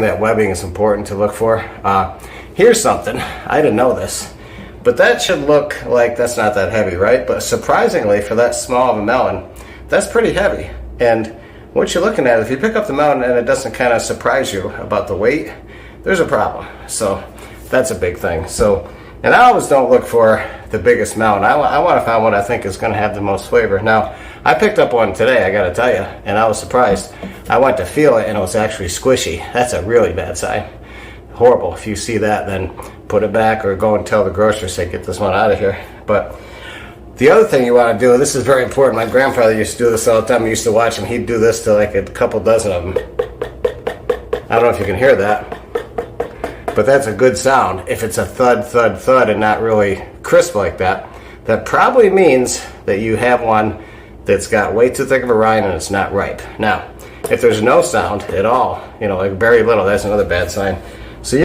that webbing is important to look for. Here's something, I didn't know this, but that should look like that's not that heavy, right? But surprisingly, for that small of a melon, that's pretty heavy. And what you're looking at, if you pick up the melon and it doesn't kind of surprise you about the weight, there's a problem. So that's a big thing. So, and I always don't look for the biggest melon. I want to find what I think is going to have the most flavor. Now, I picked up one today, I got to tell you, and I was surprised. I went to feel it and it was actually squishy. That's a really bad sign. Horrible. If you see that, then put it back or go and tell the grocer, say, get this one out of here. But the other thing you want to do, this is very important. My grandfather used to do this all the time. I used to watch him. He'd do this to like a couple dozen of them. I don't know if you can hear that, but that's a good sound. If it's a thud, thud, thud and not really crisp like that, that probably means that you have one that's got way too thick of a rind and it's not ripe. Now, if there's no sound at all, like very little, that's another bad sign. So